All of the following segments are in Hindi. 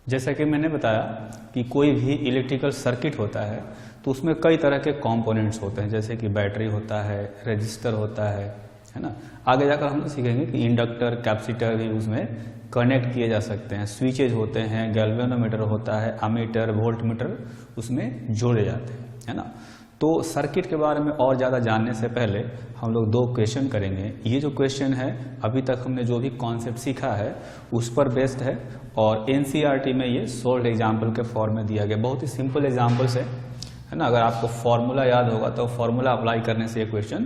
जैसा कि मैंने बताया कि कोई भी इलेक्ट्रिकल सर्किट होता है तो उसमें कई तरह के कंपोनेंट्स होते हैं, जैसे कि बैटरी होता है, रजिस्टर होता है ना। आगे जाकर हम सीखेंगे कि इंडक्टर, कैपेसिटर भी उसमें कनेक्ट किए जा सकते हैं, स्विचेज होते हैं, गैल्वेनोमीटर होता है, अमीटर, वोल्टमीटर उसमें जोड़े जाते हैं, है ना। तो सर्किट के बारे में और ज़्यादा जानने से पहले हम लोग 2 क्वेश्चन करेंगे। ये जो क्वेश्चन है अभी तक हमने जो भी कॉन्सेप्ट सीखा है उस पर बेस्ड है और एनसीईआरटी में ये सोल्ड एग्जाम्पल के फॉर्म में दिया गया। बहुत ही सिंपल एग्जाम्पल्स है ना। अगर आपको फॉर्मूला याद होगा तो फॉर्मूला अप्लाई करने से ये क्वेश्चन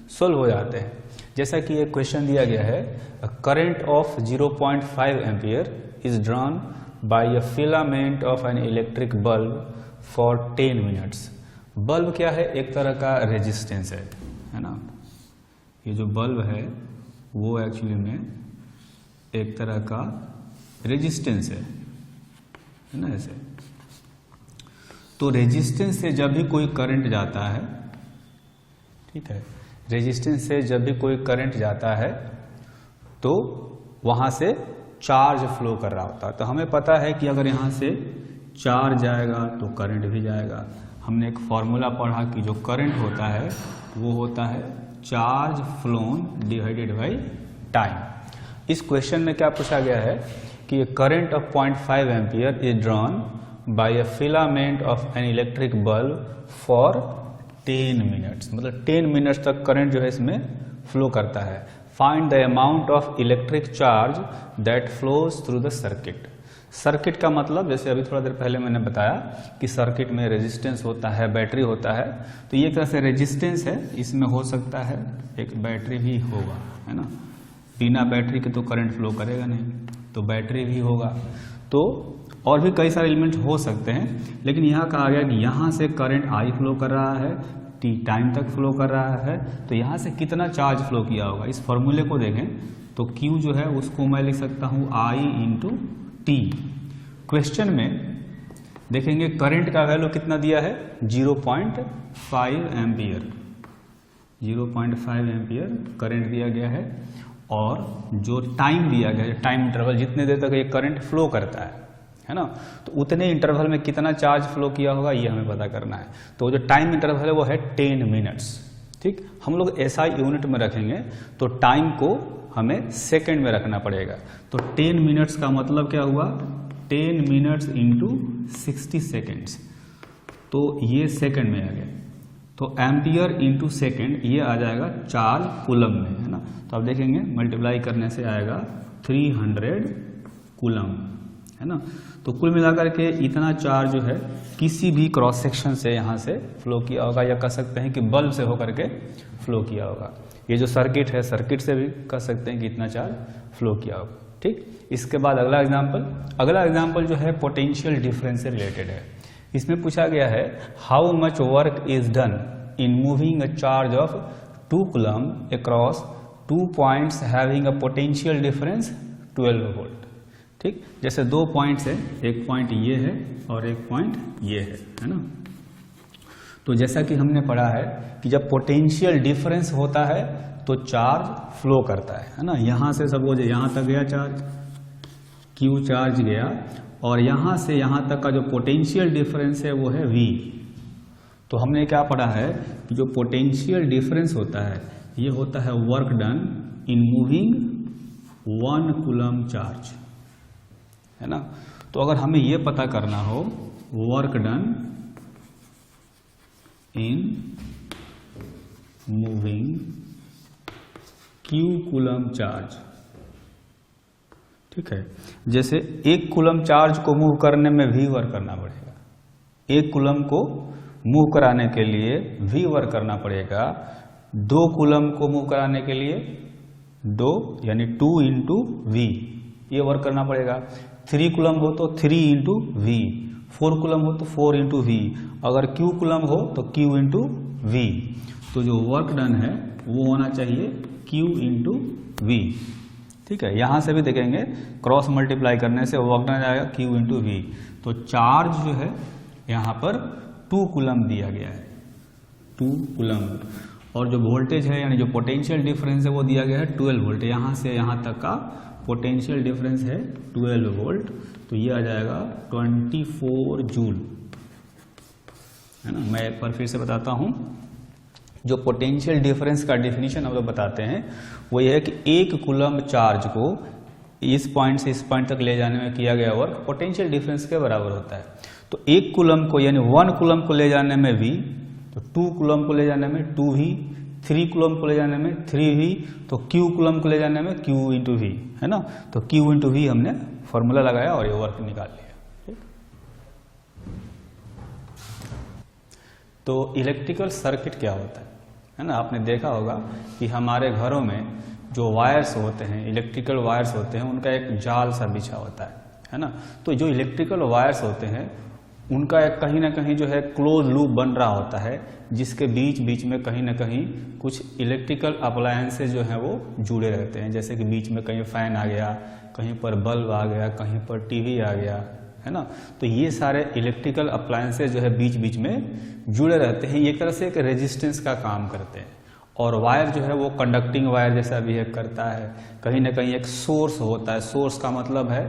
सोल्व हो जाते हैं। जैसा कि ये क्वेश्चन दिया गया है, current of 0.5 ampere is drawn by a filament of an electric bulb for 10 minutes. Bulb क्या है? एक तरह का रेजिस्टेंस है ना। ये जो बल्ब है वो एक्चुअली में एक तरह का रेजिस्टेंस है ना, ऐसे। तो रेजिस्टेंस से जब भी कोई करंट जाता है, ठीक है, रेजिस्टेंस से जब भी कोई करंट जाता है तो वहां से चार्ज फ्लो कर रहा होता है। तो हमें पता है कि अगर यहां से चार्ज जाएगा तो करंट भी जाएगा। हमने एक फॉर्मूला पढ़ा कि जो करंट होता है वो होता है charge phloem divided by time. इस क्वेश्चन में क्या पूछा गया है कि current of 0.5 ampere is drawn by a filament of an electric bulb for 10 minutes, मतलब 10 मिनट्स तक करंट जो है इसमें फ्लो करता है। Find the amount of electric charge that flows through the circuit. Circuit का मतलब, जैसे अभी थोड़ा देर पहले मैंने बताया कि सर्किट में रेजिस्टेंस होता है, बैटरी होता है, तो ये एक तरह से रेजिस्टेंस है, इसमें हो सकता है एक बैटरी भी होगा, है ना। बिना बैटरी के तो करंट फ्लो करेगा नहीं, तो बैटरी भी होगा। तो और भी कई सारे एलिमेंट हो सकते हैं, लेकिन यहाँ कहा गया कि यहाँ से करंट आई फ्लो कर रहा है, टी टाइम तक फ्लो कर रहा है, तो यहाँ से कितना चार्ज फ्लो किया होगा। इस फॉर्मूले को देखें तो Q जो है उसको मैं लिख सकता हूँ I इंटू टी। क्वेश्चन में देखेंगे करंट का वैल्यू कितना दिया है, 0.5 एम्पियर। 0.5 एम्पियर करंट दिया गया है और जो टाइम दिया गया है, टाइम इंटरवल जितने देर तक ये करंट फ्लो करता है ना, तो उतने इंटरवल में कितना चार्ज फ्लो किया होगा ये हमें पता करना है। तो जो टाइम इंटरवल है वो है 10 मिनट्स। ठीक, हम लोग एसआई यूनिट में रखेंगे तो टाइम को हमें सेकंड में रखना पड़ेगा। तो 10 मिनट्स का मतलब क्या हुआ, 10 मिनट्स इंटू 60 सेकेंड्स, तो ये सेकंड में आ गया। तो एम्पियर इंटू सेकेंड ये आ जाएगा चार्ज कूलम में, है ना। तो आप देखेंगे मल्टीप्लाई करने से आएगा 300 कूलम, है ना। तो कुल मिलाकर के इतना चार्ज जो है किसी भी क्रॉस सेक्शन से यहाँ से फ्लो किया होगा, या कह सकते हैं कि बल्ब से होकर के फ्लो किया होगा। ये जो सर्किट है, सर्किट से भी कह सकते हैं कि इतना चार्ज फ्लो किया होगा। ठीक, इसके बाद अगला एग्जाम्पल जो है पोटेंशियल डिफरेंस से रिलेटेड है। इसमें पूछा गया है how much work is done in moving a charge of 2 coulomb across 2 points having a potential difference 12 volt. ठीक, जैसे 2 पॉइंट्स है, एक पॉइंट ये है और एक पॉइंट ये है ना। तो जैसा कि हमने पढ़ा है कि जब पोटेंशियल डिफरेंस होता है तो चार्ज फ्लो करता है ना। यहां से सपोज यहां तक गया चार्ज, Q चार्ज गया, और यहां से यहां तक का जो पोटेंशियल डिफरेंस है वो है V। तो हमने क्या पढ़ा है कि जो पोटेंशियल डिफरेंस होता है ये होता है work done in moving 1 coulomb charge, है ना। तो अगर हमें ये पता करना हो work done in moving Q coulomb charge, ठीक है, जैसे 1 कूलम चार्ज को मूव करने में V वर्क करना पड़ेगा। 1 कूलम को मूव कराने के लिए V वर्क करना पड़ेगा। 2 कूलम को मूव कराने के लिए 2 यानी 2 इंटू V ये वर्क करना पड़ेगा। 3 कूलम हो तो 3 इंटू V, 4 कूलम हो तो 4 इंटू V, अगर Q कूलम हो तो Q इंटू V। तो जो वर्क डन है वो होना चाहिए Q इंटू V। ठीक है, यहां से भी देखेंगे क्रॉस मल्टीप्लाई करने से वर्क डन आएगा Q इंटू V। तो चार्ज जो है यहां पर 2 कूलम दिया गया है, 2 कूलम, और जो वोल्टेज है यानी जो पोटेंशियल डिफरेंस है वो दिया गया है 12 वोल्ट। यहां से यहां तक का पोटेंशियल डिफरेंस है 12 वोल्ट, तो ये आ जाएगा 24 जूल, है ना। मैं एक बार फिर से बताता हूँ, जो पोटेंशियल डिफरेंस का डेफिनेशन हम लोग बताते हैं वो ये है कि 1 कूलम चार्ज को इस पॉइंट से इस पॉइंट तक ले जाने में किया गया वर्क पोटेंशियल डिफरेंस के बराबर होता है। तो 1 कूलम को यानी 1 कूलम को ले जाने में V, तो 2 कूलम को ले जाने में 2V, 3 कूलम को ले जाने में 3V, तो Q कूलम को ले जाने में Q इंटू V, है ना। तो Q इंटू V हमने फॉर्मूला लगाया और ये वर्क निकाल लिया। तो इलेक्ट्रिकल सर्किट क्या होता है ना। आपने देखा होगा कि हमारे घरों में जो वायर्स होते हैं, इलेक्ट्रिकल वायर्स होते हैं, उनका एक जाल सा बिछा होता है ना। तो जो इलेक्ट्रिकल वायर्स होते हैं उनका एक कहीं ना कहीं जो है क्लोज लूप बन रहा होता है, जिसके बीच बीच में कहीं ना कहीं कुछ इलेक्ट्रिकल अप्लायंसेज जो हैं वो जुड़े रहते हैं। जैसे कि बीच में कहीं फैन आ गया, कहीं पर बल्ब आ गया, कहीं पर टीवी आ गया, है ना। तो ये सारे इलेक्ट्रिकल अप्लायंसेज जो है बीच बीच में जुड़े रहते हैं, एक तरह से एक रेजिस्टेंस का काम करते हैं। और वायर जो है वो कंडक्टिंग वायर जैसा बिहेव करता है। कहीं ना कहीं एक सोर्स होता है, सोर्स का मतलब है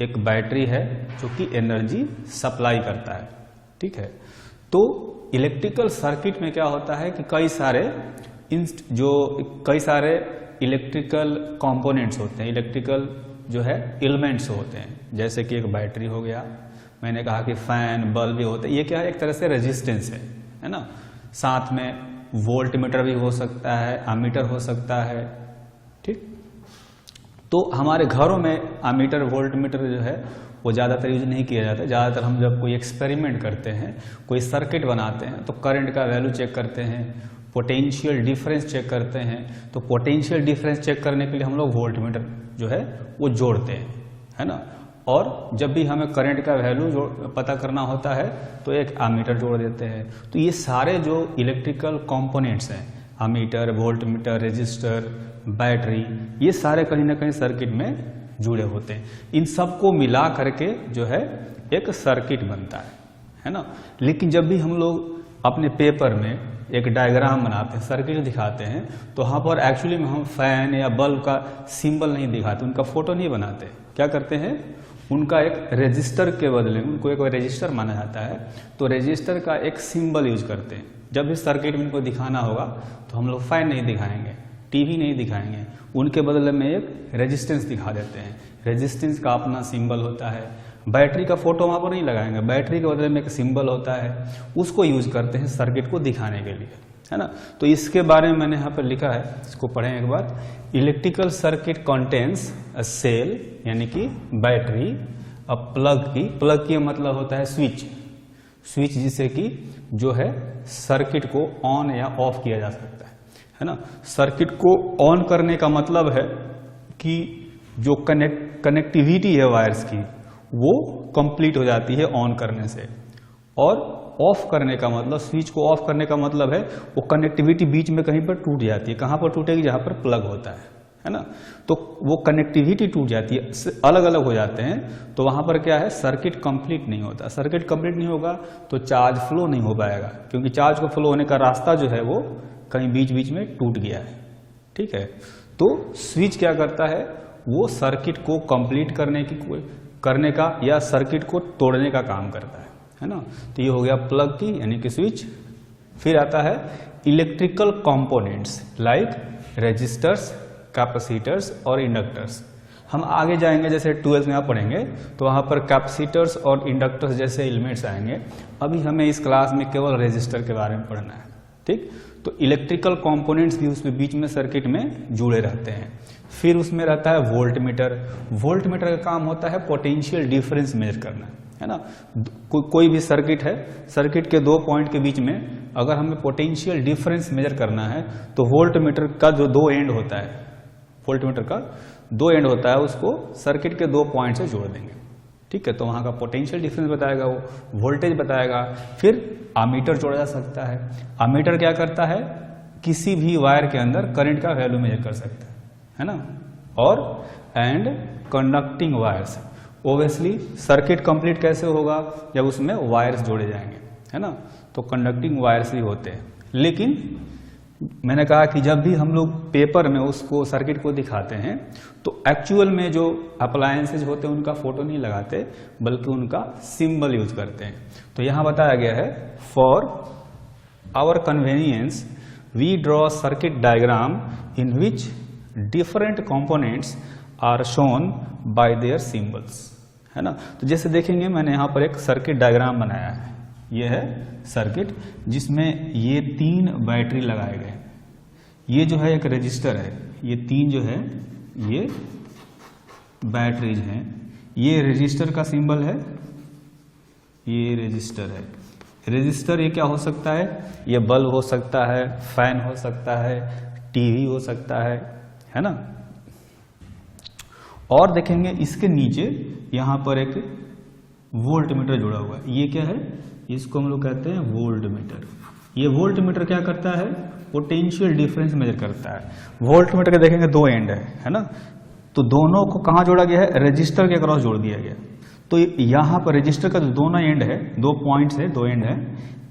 एक बैटरी है जो कि एनर्जी सप्लाई करता है, ठीक है। तो इलेक्ट्रिकल सर्किट में क्या होता है कि कई सारे इलेक्ट्रिकल कंपोनेंट्स होते हैं, इलेक्ट्रिकल जो है एलिमेंट्स होते हैं। जैसे कि एक बैटरी हो गया, मैंने कहा कि फैन बल्ब भी होते हैं, ये क्या है, एक तरह से रेजिस्टेंस है ना। साथ में वोल्ट मीटर भी हो सकता है, अमीटर हो सकता है, ठीक। तो हमारे घरों में अमीटर वोल्ट मीटर जो है वो ज़्यादातर यूज नहीं किया जाता है। ज़्यादातर हम जब कोई एक्सपेरिमेंट करते हैं, कोई सर्किट बनाते हैं, तो करंट का वैल्यू चेक करते हैं, पोटेंशियल डिफरेंस चेक करते हैं। तो पोटेंशियल डिफरेंस चेक करने के लिए हम लोग वोल्ट मीटर जो है वो जोड़ते हैं, है ना। और जब भी हमें करंट का वैल्यू पता करना होता है तो एक अमीटर जोड़ देते हैं। तो ये सारे जो इलेक्ट्रिकल कंपोनेंट्स हैं, ammeter, voltmeter, resistor, battery, ये सारे कहीं ना कहीं सर्किट में जुड़े होते हैं। इन सबको मिला करके जो है एक सर्किट बनता है ना। लेकिन जब भी हम लोग अपने पेपर में एक डायग्राम बनाते हैं, सर्किट दिखाते हैं, तो वहाँ पर एक्चुअली में हम फैन या बल्ब का सिंबल नहीं दिखाते, उनका फोटो नहीं बनाते। क्या करते हैं, उनका एक रेजिस्टर के बदले में, उनको एक रेजिस्टर माना जाता है, तो रेजिस्टर का एक सिंबल यूज करते हैं। जब भी सर्किट में इनको दिखाना होगा तो हम लोग फैन नहीं दिखाएंगे, टीवी नहीं दिखाएंगे, उनके बदले में एक रेजिस्टेंस दिखा देते हैं। रेजिस्टेंस का अपना सिंबल होता है। बैटरी का फोटो वहाँ पर नहीं लगाएंगे, बैटरी के बदले में एक सिंबल होता है, उसको यूज करते हैं सर्किट को दिखाने के लिए, है ना। तो इसके बारे में मैंने यहाँ पर लिखा है, इसको पढ़ें एक बार। Electrical circuit contains a cell, यानी कि बैटरी, अ प्लग की मतलब होता है स्विच जिससे कि जो है सर्किट को ऑन या ऑफ किया जा सकता है ना। सर्किट को ऑन करने का मतलब है कि जो कनेक्टिविटी है वायर्स की वो कंप्लीट हो जाती है ऑन करने से। और ऑफ करने का मतलब, स्विच को ऑफ करने का मतलब है वो कनेक्टिविटी बीच में कहीं पर टूट जाती है। कहाँ पर टूटेगी, जहाँ पर प्लग होता है ना। तो वो कनेक्टिविटी टूट जाती है, अलग अलग हो जाते हैं, तो वहाँ पर क्या है, सर्किट कंप्लीट नहीं होता। सर्किट कंप्लीट नहीं होगा तो चार्ज फ्लो नहीं हो पाएगा, क्योंकि चार्ज को फ्लो होने का रास्ता जो है वो कहीं बीच बीच में टूट गया है, ठीक है। तो स्विच क्या करता है, वो सर्किट को कंप्लीट करने का या सर्किट को तोड़ने का काम करता है ना। तो ये हो गया प्लग की यानी कि स्विच। फिर आता है electrical components like resistors, capacitors और इंडक्टर्स। हम आगे जाएंगे, जैसे 12th में आप पढ़ेंगे तो वहाँ पर कैपेसिटर्स और इंडक्टर्स जैसे एलिमेंट्स आएंगे। अभी हमें इस क्लास में केवल रेजिस्टर के बारे में पढ़ना है, ठीक। तो इलेक्ट्रिकल कंपोनेंट्स भी उसमें बीच में सर्किट में जुड़े रहते हैं। फिर उसमें रहता है वोल्ट मीटर। वोल्ट मीटर का काम होता है पोटेंशियल डिफरेंस मेजर करना, है ना। कोई भी सर्किट है, सर्किट के 2 पॉइंट के बीच में अगर हमें पोटेंशियल डिफरेंस मेजर करना है तो वोल्ट मीटर का जो 2 एंड होता है, वोल्ट मीटर का 2 एंड होता है, उसको सर्किट के 2 पॉइंट से जोड़ देंगे, ठीक है। तो वहां का पोटेंशियल डिफरेंस बताएगा, वो वोल्टेज बताएगा। फिर अमीटर जोड़ा जा सकता है। अमीटर क्या करता है, किसी भी वायर के अंदर करंट का वैल्यू मेजर कर सकता है ना। और and conducting wires, obviously circuit complete कैसे होगा, जब उसमें वायर्स जोड़े जाएंगे, है ना। तो कंडक्टिंग वायर्स ही होते हैं। लेकिन मैंने कहा कि जब भी हम लोग पेपर में उसको सर्किट को दिखाते हैं तो एक्चुअल में जो अप्लायंसेज होते हैं उनका फोटो नहीं लगाते, बल्कि उनका सिंबल यूज करते हैं। तो यहाँ बताया गया है, for our convenience we draw circuit diagram in which different components are shown by their symbols, है ना। तो जैसे देखेंगे मैंने यहाँ पर एक सर्किट डायग्राम बनाया है, ये है सर्किट जिसमें ये 3 बैटरी लगाए गए, ये जो है एक रजिस्टर है, ये 3 जो है ये बैटरीज हैं, ये रजिस्टर का सिंबल है, ये रजिस्टर है। रजिस्टर ये क्या हो सकता है, ये बल्ब हो सकता है, फैन हो सकता है, टीवी हो सकता है ना। और देखेंगे इसके नीचे यहां पर एक वोल्ट मीटर जुड़ा हुआ है, ये क्या है, इसको हम लोग कहते हैं वोल्ट मीटर। ये वोल्ट मीटर क्या करता है, पोटेंशियल डिफरेंस मेजर करता है। वोल्ट मीटर के देखेंगे 2 एंड है ना, तो दोनों को कहां जोड़ा गया है, रजिस्टर के क्रॉस जोड़ दिया गया। तो यहां पर रजिस्टर का जो दोनों एंड है, 2 पॉइंट्स है, 2 एंड है,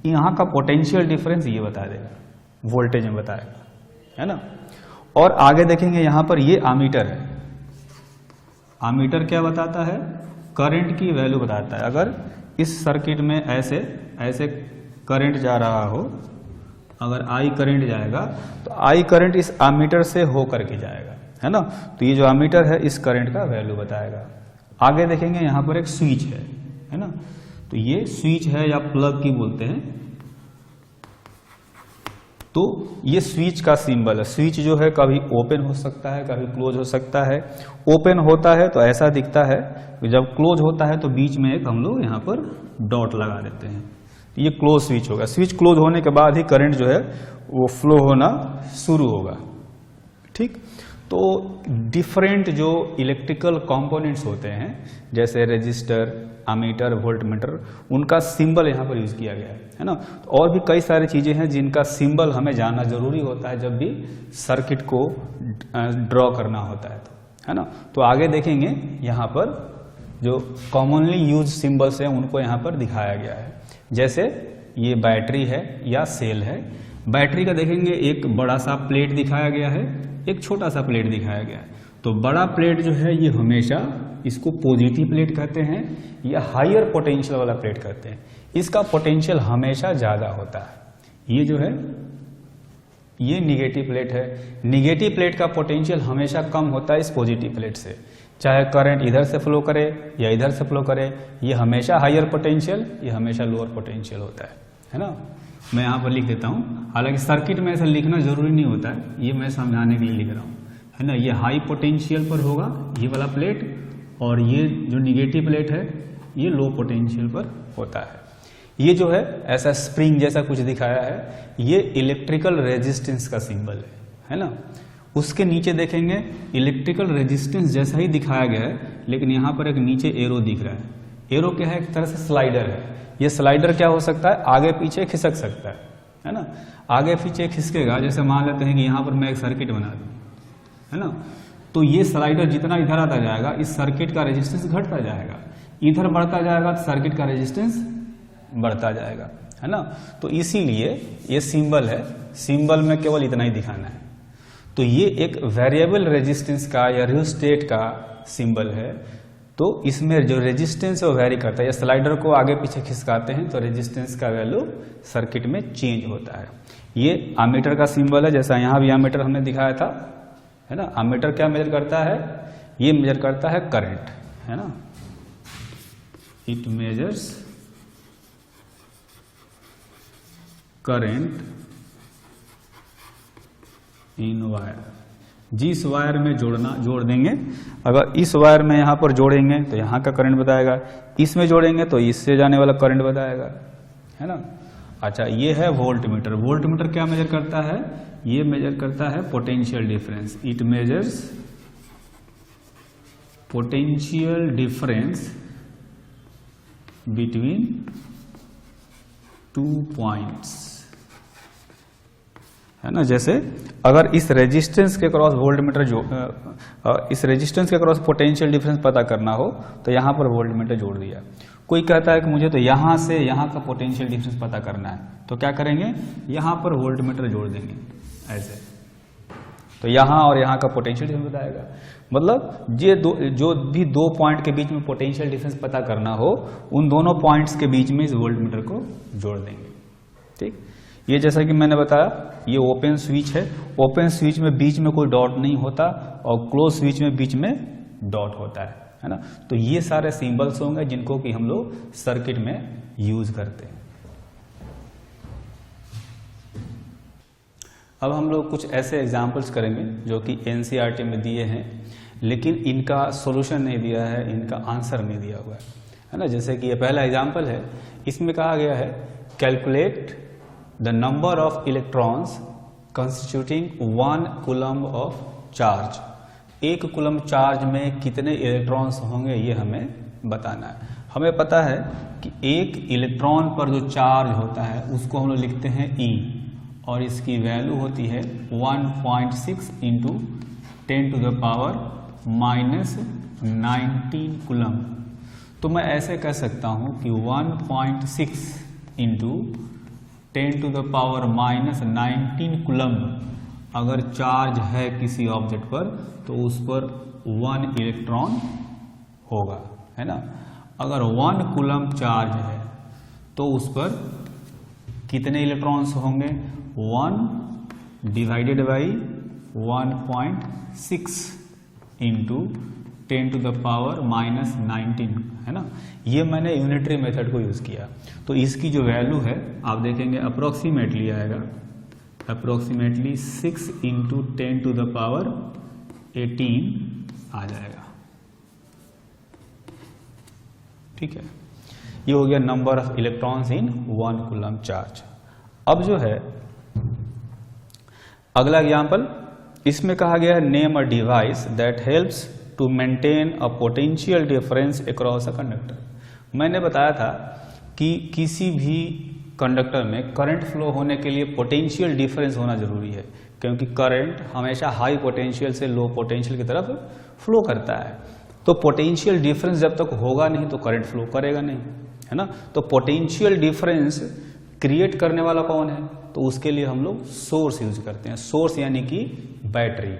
यहां का पोटेंशियल डिफरेंस ये बता देगा, वोल्टेज में बताएगा, है ना। और आगे देखेंगे यहां पर ये आमीटर है, आमीटर क्या बताता है, करंट की वैल्यू बताता है। अगर इस सर्किट में ऐसे ऐसे करंट जा रहा हो, अगर आई करंट जाएगा तो आई करंट इस आमीटर से हो करके जाएगा, है ना। तो ये जो आमीटर है इस करंट का वैल्यू बताएगा। आगे देखेंगे यहां पर एक स्विच है ना, तो ये स्विच है या प्लग की बोलते हैं, तो ये स्विच का सिंबल है। स्विच जो है कभी ओपन हो सकता है, कभी क्लोज हो सकता है। ओपन होता है तो ऐसा दिखता है, जब क्लोज होता है तो बीच में एक हम लोग यहाँ पर डॉट लगा देते हैं, ये क्लोज स्विच होगा। स्विच क्लोज होने के बाद ही करंट जो है वो फ्लो होना शुरू होगा, ठीक। तो डिफरेंट जो इलेक्ट्रिकल कंपोनेंट्स होते हैं जैसे रजिस्टर, अमीटर, वोल्टमीटर, उनका सिंबल यहाँ पर यूज किया गया है ना। तो और भी कई सारी चीजें हैं जिनका सिंबल हमें जानना जरूरी होता है जब भी सर्किट को ड्रॉ करना होता है, तो है ना। तो आगे देखेंगे यहाँ पर जो कॉमनली यूज सिंबल्स हैं उनको यहाँ पर दिखाया गया है। जैसे ये बैटरी है या सेल है, बैटरी का देखेंगे एक बड़ा सा प्लेट दिखाया गया है, एक छोटा सा प्लेट दिखाया गया है। तो बड़ा प्लेट जो है ये हमेशा इसको पॉजिटिव प्लेट कहते हैं या हायर पोटेंशियल वाला प्लेट कहते हैं, इसका पोटेंशियल हमेशा ज्यादा होता है। ये जो है ये निगेटिव प्लेट है, निगेटिव प्लेट का पोटेंशियल हमेशा कम होता है इस पॉजिटिव प्लेट से, चाहे करंट इधर से फ्लो करे या इधर से फ्लो करे, ये हमेशा हायर पोटेंशियल, ये हमेशा लोअर पोटेंशियल होता है ना। मैं यहाँ पर लिख देता हूँ, हालांकि सर्किट में ऐसा लिखना जरूरी नहीं होता है, ये मैं समझाने के लिए लिख रहा हूँ, है ना। ये हाई पोटेंशियल पर होगा ये वाला प्लेट, और ये जो निगेटिव प्लेट है ये लो पोटेंशियल पर होता है। ये जो है ऐसा स्प्रिंग जैसा कुछ दिखाया है, ये इलेक्ट्रिकल रेजिस्टेंस का सिंबल है ना। उसके नीचे देखेंगे इलेक्ट्रिकल रेजिस्टेंस जैसा ही दिखाया गया है, लेकिन यहाँ पर एक नीचे एरो दिख रहा है। एरो क्या है, एक तरह से स्लाइडर है। ये स्लाइडर क्या हो सकता है, आगे पीछे खिसक सकता है ना। आगे पीछे खिसकेगा, जैसे मान लेते हैं कि यहाँ पर मैं एक सर्किट बना दूं, है ना, तो ये स्लाइडर जितना इधर आता जाएगा इस सर्किट का रेजिस्टेंस घटता जाएगा, इधर बढ़ता जाएगा तो सर्किट का रेजिस्टेंस बढ़ता जाएगा, है ना। तो इसीलिए ये सिंबल है, सिंबल में केवल इतना ही दिखाना है। तो ये एक वेरिएबल रेजिस्टेंस का या रियोस्टेट का सिंबल है, तो इसमें जो रेजिस्टेंस है वो वेरी करता है। या स्लाइडर को आगे पीछे खिसकाते हैं तो रेजिस्टेंस का वैल्यू सर्किट में चेंज होता है। ये एमीटर का सिंबल है, जैसा यहाँ भी एमीटर हमने दिखाया था, है ना। एमीटर क्या मेजर करता है, ये मेजर करता है करंट, है ना। It measures current in wire. जिस वायर में जोड़ देंगे, अगर इस वायर में यहां पर जोड़ेंगे तो यहां का करंट बताएगा, इसमें जोड़ेंगे तो इससे जाने वाला करंट बताएगा, है ना। अच्छा, ये है वोल्ट मीटर। वोल्ट मीटर क्या मेजर करता है, ये मेजर करता है potential difference. It measures potential difference between 2 points, है ना। जैसे अगर इस रेजिस्टेंस के क्रॉस वोल्ट मीटर इस रेजिस्टेंस के क्रॉस पोटेंशियल डिफरेंस पता करना हो तो यहां पर वोल्ट मीटर जोड़ दिया। कोई कहता है कि मुझे तो यहां से यहां का पोटेंशियल डिफरेंस पता करना है, तो क्या करेंगे, यहां पर वोल्ट मीटर जोड़ देंगे, ऐसे। तो यहाँ और यहाँ का पोटेंशियल डिफरेंस बताएगा। मतलब ये जो भी दो पॉइंट के बीच में पोटेंशियल डिफरेंस पता करना हो, उन दोनों पॉइंट्स के बीच में इस वोल्टमीटर को जोड़ देंगे। ठीक, ये जैसा कि मैंने बताया, ये ओपन स्विच है। ओपन स्विच में बीच में कोई डॉट नहीं होता और क्लोज स्विच में बीच में डॉट होता है ना। तो ये सारे सिंबल्स होंगे जिनको कि हम लोग सर्किट में यूज करते हैं। अब हम लोग कुछ ऐसे एग्जाम्पल्स करेंगे जो कि एनसीईआरटी में दिए हैं, लेकिन इनका सॉल्यूशन नहीं दिया है, इनका आंसर नहीं दिया हुआ है ना। जैसे कि ये पहला एग्जाम्पल है, इसमें कहा गया है calculate the number of electrons constituting 1 coulomb of charge. 1 coulomb charge में कितने इलेक्ट्रॉन्स होंगे ये हमें बताना है। हमें पता है कि एक इलेक्ट्रॉन पर जो चार्ज होता है उसको हम लोग लिखते हैं E, और इसकी वैल्यू होती है 1.6 इंटू 10⁻⁻19 कूलम। तो मैं ऐसे कह सकता हूं कि 1.6 इंटू 10⁻⁻19 कूलम अगर चार्ज है किसी ऑब्जेक्ट पर तो उस पर 1 इलेक्ट्रॉन होगा, है ना। अगर 1 कूलम चार्ज है तो उस पर कितने इलेक्ट्रॉन्स होंगे? 1 डिवाइडेड बाई 1.6 इंटू 10⁻⁻19, है ना। ये मैंने यूनिटरी मेथड को यूज किया। तो इसकी जो वैल्यू है आप देखेंगे अप्रोक्सीमेटली आएगा, अप्रोक्सीमेटली 6 इंटू 10⁻18 आ जाएगा। ठीक है, ये हो गया number of electrons in 1 coulomb charge. अब जो है अगला एग्जाम्पल, इसमें कहा गया है name a device that helps to maintain a potential difference across a conductor. मैंने बताया था कि किसी भी कंडक्टर में करंट फ्लो होने के लिए पोटेंशियल डिफरेंस होना जरूरी है, क्योंकि करंट हमेशा हाई पोटेंशियल से लो पोटेंशियल की तरफ फ्लो करता है। तो पोटेंशियल डिफरेंस जब तक होगा नहीं तो करंट फ्लो करेगा नहीं, है ना। तो पोटेंशियल डिफरेंस क्रिएट करने वाला कौन है? तो उसके लिए हम लोग सोर्स यूज करते हैं। सोर्स यानी कि बैटरी।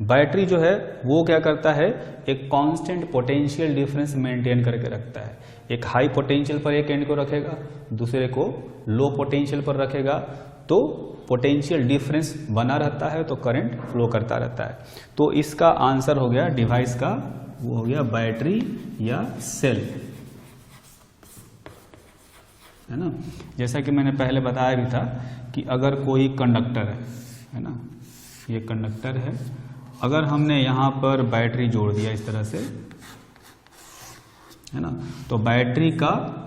बैटरी जो है वो क्या करता है, एक कांस्टेंट पोटेंशियल डिफरेंस मेंटेन करके रखता है। एक हाई पोटेंशियल पर एक एंड को रखेगा, दूसरे को लो पोटेंशियल पर रखेगा, तो पोटेंशियल डिफरेंस बना रहता है, तो करंट फ्लो करता रहता है। तो इसका आंसर हो गया डिवाइस का, वो हो गया बैटरी या सेल, है ना। जैसा कि मैंने पहले बताया भी था कि अगर कोई कंडक्टर है ना, ये कंडक्टर है, अगर हमने यहाँ पर बैटरी जोड़ दिया इस तरह से, है ना, तो बैटरी का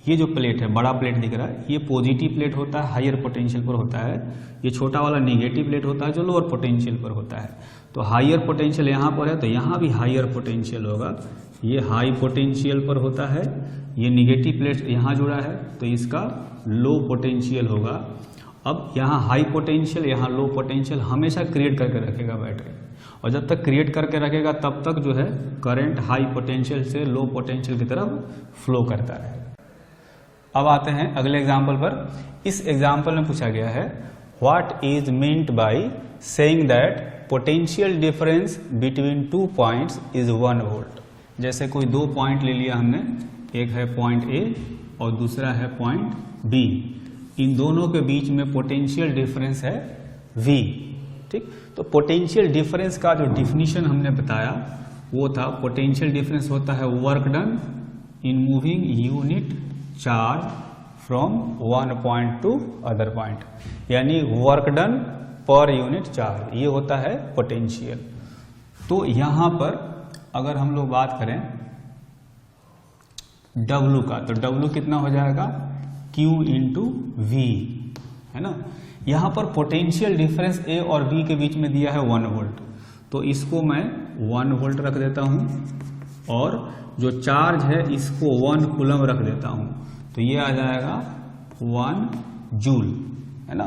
ये जो प्लेट है, बड़ा प्लेट दिख रहा है, ये पॉजिटिव प्लेट होता है, हायर पोटेंशियल पर होता है। ये छोटा वाला निगेटिव प्लेट होता है जो लोअर पोटेंशियल पर होता है। तो हायर पोटेंशियल यहाँ पर है तो यहाँ भी हायर पोटेंशियल होगा, ये हाई पोटेंशियल पर होता है। ये निगेटिव प्लेट यहाँ जुड़ा है तो इसका लो पोटेंशियल होगा। अब यहाँ हाई पोटेंशियल, यहाँ लो पोटेंशियल हमेशा क्रिएट करके रखेगा बैटरी, और जब तक क्रिएट करके रखेगा तब तक जो है करंट हाई पोटेंशियल से लो पोटेंशियल की तरफ फ्लो करता है। अब आते हैं अगले एग्जाम्पल पर। इस एग्जाम्पल में पूछा गया है what is meant by saying that potential difference between 2 points is 1 volt. जैसे कोई 2 पॉइंट ले लिया हमने, एक है पॉइंट ए और दूसरा है पॉइंट बी। इन दोनों के बीच में पोटेंशियल डिफरेंस है V। ठीक, तो पोटेंशियल डिफरेंस का जो डिफिनीशन हमने बताया वो था, पोटेंशियल डिफरेंस होता है work done in moving unit charge from one point to other point, यानी work done per unit charge, ये होता है पोटेंशियल। तो यहां पर अगर हम लोग बात करें W का, तो W कितना हो जाएगा, Q इंटू V, है ना। यहां पर पोटेंशियल डिफरेंस A और B के बीच में दिया है 1 वोल्ट, तो इसको मैं 1 वोल्ट रख देता हूं, और जो चार्ज है इसको 1 कूलम रख देता हूं, तो ये आ जाएगा 1 जूल, है ना।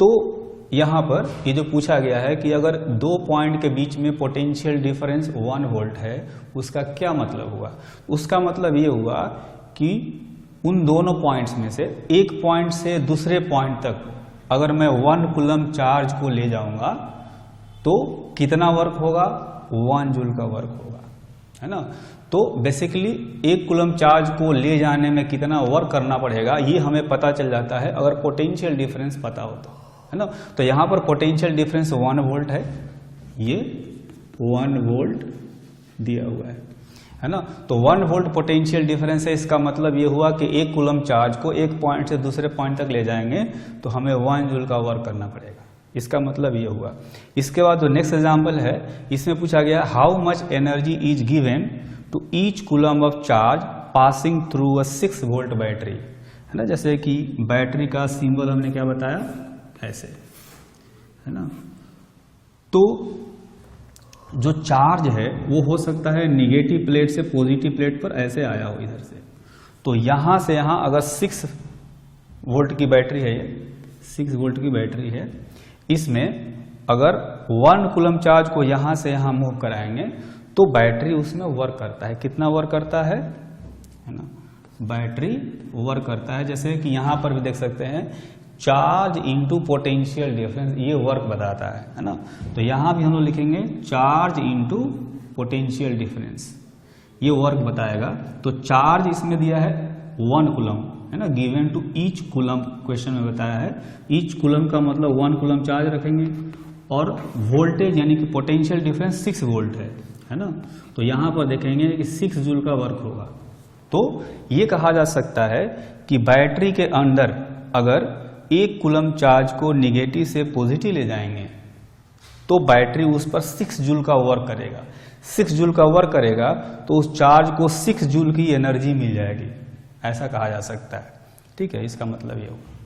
तो यहां पर ये जो पूछा गया है कि अगर 2 पॉइंट के बीच में पोटेंशियल डिफरेंस 1 वोल्ट है, उसका क्या मतलब हुआ? उसका मतलब ये हुआ कि उन दोनों पॉइंट्स में से एक पॉइंट से दूसरे पॉइंट तक अगर मैं 1 कूलम चार्ज को ले जाऊंगा तो कितना वर्क होगा, 1 जूल का वर्क होगा, है ना। तो बेसिकली 1 कूलम चार्ज को ले जाने में कितना वर्क करना पड़ेगा ये हमें पता चल जाता है अगर पोटेंशियल डिफरेंस पता हो तो, है ना। तो यहां पर पोटेंशियल डिफरेंस 1 वोल्ट है, ये 1 वोल्ट दिया हुआ है ना। तो 1 वोल्ट पोटेंशियल डिफरेंस है, इसका मतलब ये हुआ कि 1 कूलम चार्ज को एक पॉइंट से दूसरे पॉइंट तक ले जाएंगे तो हमें 1 जूल का वर्क करना पड़ेगा, इसका मतलब ये हुआ। इसके बाद जो नेक्स्ट एग्जांपल है इसमें पूछा गया how much energy is given to each coulomb of charge passing through a 6 volt battery, है ना। जैसे कि बैटरी का सिंबल हमने क्या बताया, ऐसे, है ना। तो जो चार्ज है वो हो सकता है निगेटिव प्लेट से पॉजिटिव प्लेट पर ऐसे आया हो इधर से, तो यहां से यहां अगर 6 वोल्ट की बैटरी है, ये 6 वोल्ट की बैटरी है, इसमें अगर 1 कूलम चार्ज को यहां से यहां मूव कराएंगे तो बैटरी उसमें वर्क करता है। कितना वर्क करता है ना, बैटरी वर्क करता है। जैसे कि यहां पर भी देख सकते हैं चार्ज इनटू पोटेंशियल डिफरेंस, ये वर्क बताता है ना। तो यहां भी हम लोग लिखेंगे चार्ज इनटू पोटेंशियल डिफरेंस, ये वर्क बताएगा। तो चार्ज इसमें दिया है 1 कूलम, है ना, given to each coulomb, question में बताया है। ईच कूलम का मतलब 1 कूलम चार्ज रखेंगे और वोल्टेज यानी कि पोटेंशियल डिफरेंस 6 वोल्ट है ना। तो यहां पर देखेंगे कि 6 जूल का वर्क होगा। तो ये कहा जा सकता है कि बैटरी के अंदर अगर 1 कूलम चार्ज को निगेटिव से पॉजिटिव ले जाएंगे तो बैटरी उस पर 6 जूल का वर्क करेगा। 6 जूल का वर्क करेगा तो उस चार्ज को 6 जूल की एनर्जी मिल जाएगी, ऐसा कहा जा सकता है। ठीक है, इसका मतलब ये होगा।